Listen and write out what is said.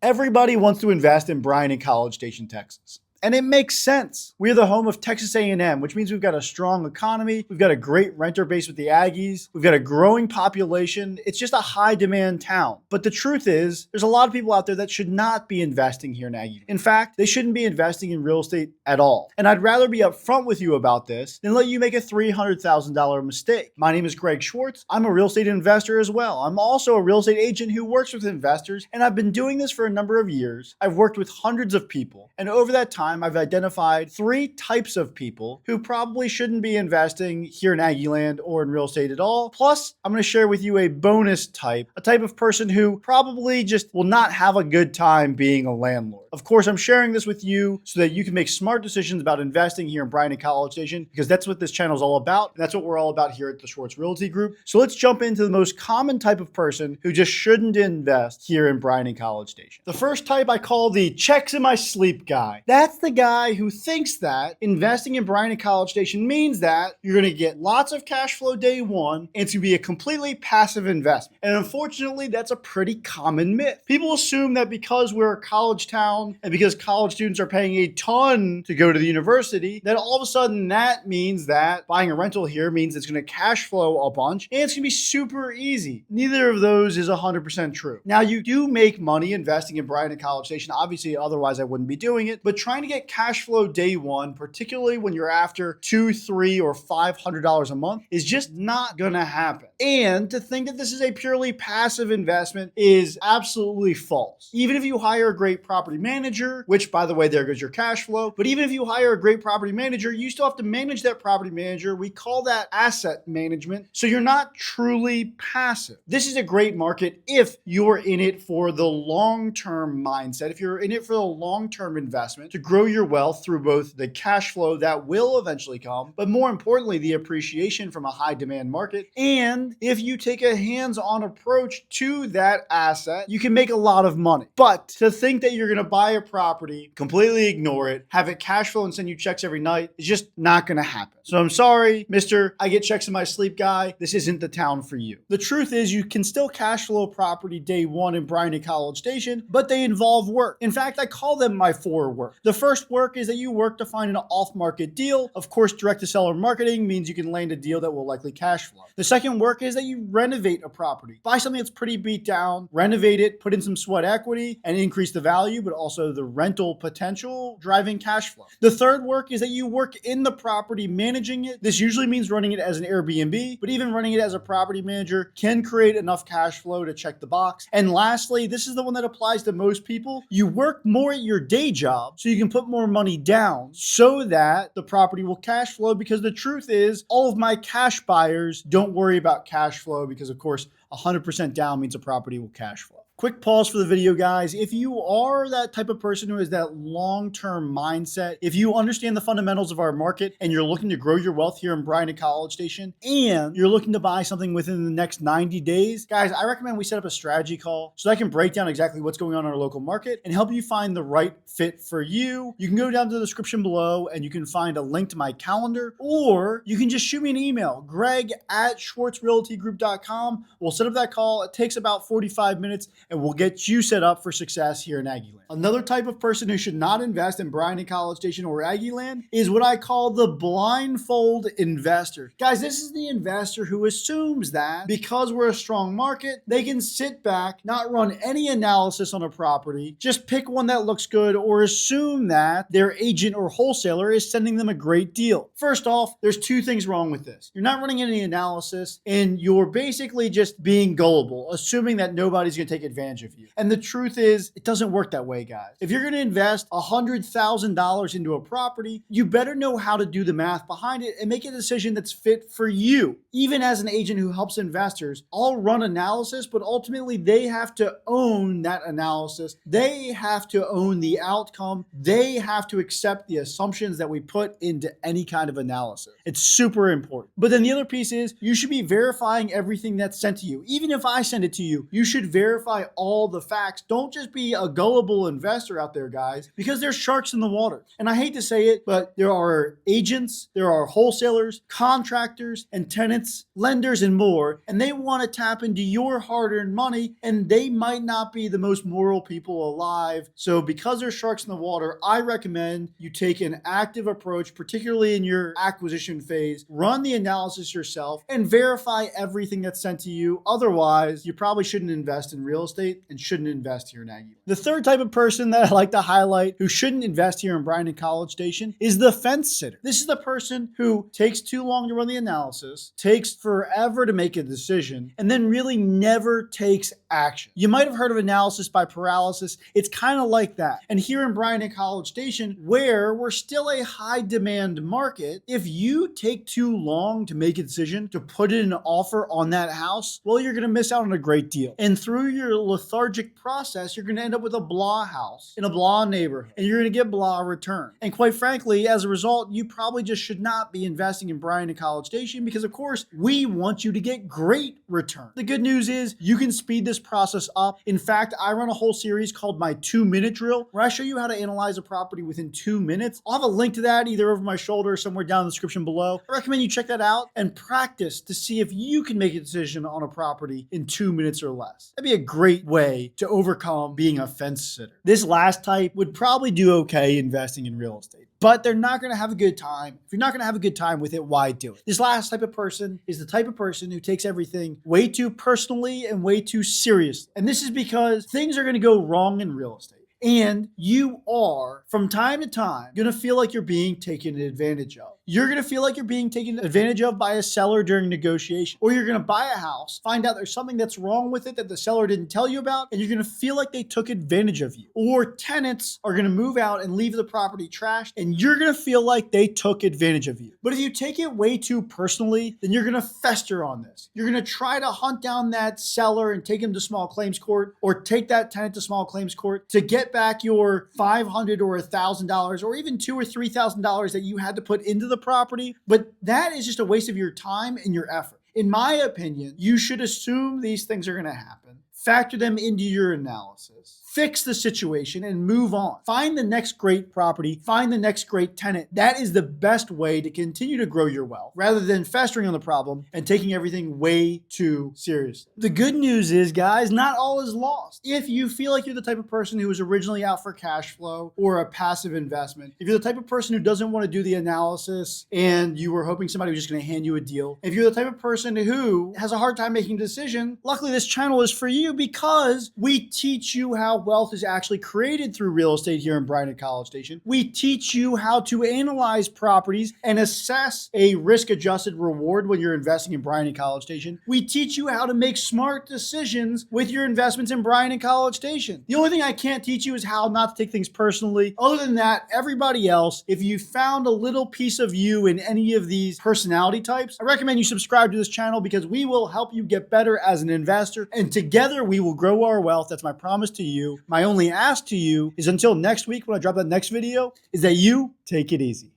Everybody wants to invest in Bryan-College Station, Texas. And it makes sense. We're the home of Texas A&M, which means we've got a strong economy. We've got a great renter base with the Aggies. We've got a growing population. It's just a high demand town. But the truth is, there's a lot of people out there that should not be investing here in Aggieland. In fact, they shouldn't be investing in real estate at all. And I'd rather be upfront with you about this than let you make a $300,000 mistake. My name is Greg Schwartz. I'm a real estate investor as well. I'm also a real estate agent who works with investors, and I've been doing this for a number of years. I've worked with hundreds of people, and over that time, I've identified 3 types of people who probably shouldn't be investing here in Aggieland or in real estate at all. Plus, I'm going to share with you a bonus type, a type of person who probably just will not have a good time being a landlord. Of course, I'm sharing this with you so that you can make smart decisions about investing here in Bryan-College Station, because that's what this channel is all about. And that's what we're all about here at the Schwartz Realty Group. So let's jump into the most common type of person who just shouldn't invest here in Bryan-College Station. The first type I call the checks in my sleep guy. That's the guy who thinks that investing in Bryan-College Station means that you're going to get lots of cash flow day one and to be a completely passive investment. And unfortunately, that's a pretty common myth. People assume that because we're a college town and because college students are paying a ton to go to the university, that all of a sudden that means that buying a rental here means it's going to cash flow a bunch and it's going to be super easy. Neither of those is 100% true. Now, you do make money investing in Bryan-College Station. Obviously, otherwise I wouldn't be doing it, but trying to get cash flow day one, particularly when you're after $200, $300, or $500 a month, is just not going to happen. And to think that this is a purely passive investment is absolutely false. Even if you hire a great property manager, which by the way, there goes your cash flow, but even if you hire a great property manager, you still have to manage that property manager. We call that asset management. So you're not truly passive. This is a great market if you're in it for the long-term mindset, if you're in it for the long-term investment to grow your wealth through both the cash flow that will eventually come, but more importantly, the appreciation from a high demand market. And if you take a hands-on approach to that asset, you can make a lot of money. But to think that you're going to buy a property, completely ignore it, have it cash flow and send you checks every night is just not going to happen. So I'm sorry, Mr. I get checks in my sleep guy. This isn't the town for you. The truth is you can still cash flow a property day one in Bryan-College Station, but they involve work. In fact, I call them my 4 work. The first work is that you work to find an off-market deal. Of course, direct-to-seller marketing means you can land a deal that will likely cash flow. The second work is that you renovate a property. Buy something that's pretty beat down, renovate it, put in some sweat equity, and increase the value, but also the rental potential, driving cash flow. The third work is that you work in the property managing it. This usually means running it as an Airbnb, but even running it as a property manager can create enough cash flow to check the box. And lastly, this is the one that applies to most people. You work more at your day job so you can put more money down so that the property will cash flow, because the truth is all of my cash buyers don't worry about cash flow because of course 100% down means a property will cash flow. Quick pause for the video, guys. If you are that type of person who has that long-term mindset, if you understand the fundamentals of our market and you're looking to grow your wealth here in Bryan-College Station, and you're looking to buy something within the next 90 days, guys, I recommend we set up a strategy call so I can break down exactly what's going on in our local market and help you find the right fit for you. You can go down to the description below and you can find a link to my calendar, or you can just shoot me an email, greg@schwartzrealtygroup.com. We'll set up that call. It takes about 45 minutes and we'll get you set up for success here in Aggieland. Another type of person who should not invest in Bryan-College Station or Aggieland is what I call the blindfold investor. Guys, this is the investor who assumes that because we're a strong market, they can sit back, not run any analysis on a property, just pick one that looks good, or assume that their agent or wholesaler is sending them a great deal. First off, there's 2 things wrong with this. You're not running any analysis and you're basically just being gullible, assuming that nobody's going to take advantage of you. And the truth is, it doesn't work that way, guys. If you're going to invest $100,000 into a property, you better know how to do the math behind it and make a decision that's fit for you. Even as an agent who helps investors, I'll run analysis, but ultimately they have to own that analysis. They have to own the outcome. They have to accept the assumptions that we put into any kind of analysis. It's super important. But then the other piece is you should be verifying everything that's sent to you. Even if I send it to you, you should verify all the facts. Don't just be a gullible investor out there, guys, because there's sharks in the water. And I hate to say it, but there are agents, there are wholesalers, contractors, and tenants, lenders, and more, and they want to tap into your hard-earned money, and they might not be the most moral people alive. So because there's sharks in the water, I recommend you take an active approach, particularly in your acquisition phase. Run the analysis yourself and verify everything that's sent to you. Otherwise, you probably shouldn't invest in real estate and shouldn't invest here in Aggieland. The third type of person that I like to highlight who shouldn't invest here in Bryan-College Station is the fence sitter. This is the person who takes too long to run the analysis, takes forever to make a decision, and then really never takes action. You might have heard of analysis by paralysis. It's kind of like that. And here in Bryan-College Station, where we're still a high demand market, if you take too long to make a decision to put in an offer on that house, well, you're going to miss out on a great deal. And through your lethargic process, you're going to end up with a blah house in a blah neighborhood, and you're going to get blah return. And quite frankly, as a result, you probably just should not be investing in Bryan-College Station because, of course, we want you to get great return. The good news is you can speed this process up. In fact, I run a whole series called my 2-minute drill where I show you how to analyze a property within 2 minutes. I'll have a link to that either over my shoulder or somewhere down in the description below. I recommend you check that out and practice to see if you can make a decision on a property in 2 minutes or less. That'd be a great way to overcome being a fence sitter. This last type would probably do okay investing in real estate, but they're not going to have a good time. If you're not going to have a good time with it, why do it? This last type of person is the type of person who takes everything way too personally and way too seriously. And this is because things are going to go wrong in real estate. And you are, from time to time, going to feel like you're being taken advantage of. You're going to feel like you're being taken advantage of by a seller during negotiation. Or you're going to buy a house, find out there's something that's wrong with it that the seller didn't tell you about, and you're going to feel like they took advantage of you. Or tenants are going to move out and leave the property trashed, and you're going to feel like they took advantage of you. But if you take it way too personally, then you're going to fester on this. You're going to try to hunt down that seller and take him to small claims court, or take that tenant to small claims court to get back your $500 or $1,000 or even $2,000 or $3,000 that you had to put into the property. But that is just a waste of your time and your effort. In my opinion, you should assume these things are going to happen, factor them into your analysis, fix the situation, and move on. Find the next great property, find the next great tenant. That is the best way to continue to grow your wealth rather than festering on the problem and taking everything way too seriously. The good news is, guys, not all is lost. If you feel like you're the type of person who was originally out for cash flow or a passive investment, if you're the type of person who doesn't want to do the analysis and you were hoping somebody was just going to hand you a deal, if you're the type of person who has a hard time making a decision, luckily this channel is for you because we teach you how wealth is actually created through real estate here in Bryan-College Station. We teach you how to analyze properties and assess a risk-adjusted reward when you're investing in Bryan-College Station. We teach you how to make smart decisions with your investments in Bryan-College Station. The only thing I can't teach you is how not to take things personally. Other than that, everybody else, if you found a little piece of you in any of these personality types, I recommend you subscribe to this channel because we will help you get better as an investor, and together we will grow our wealth. That's my promise to you. My only ask to you is until next week when I drop that next video is that you take it easy.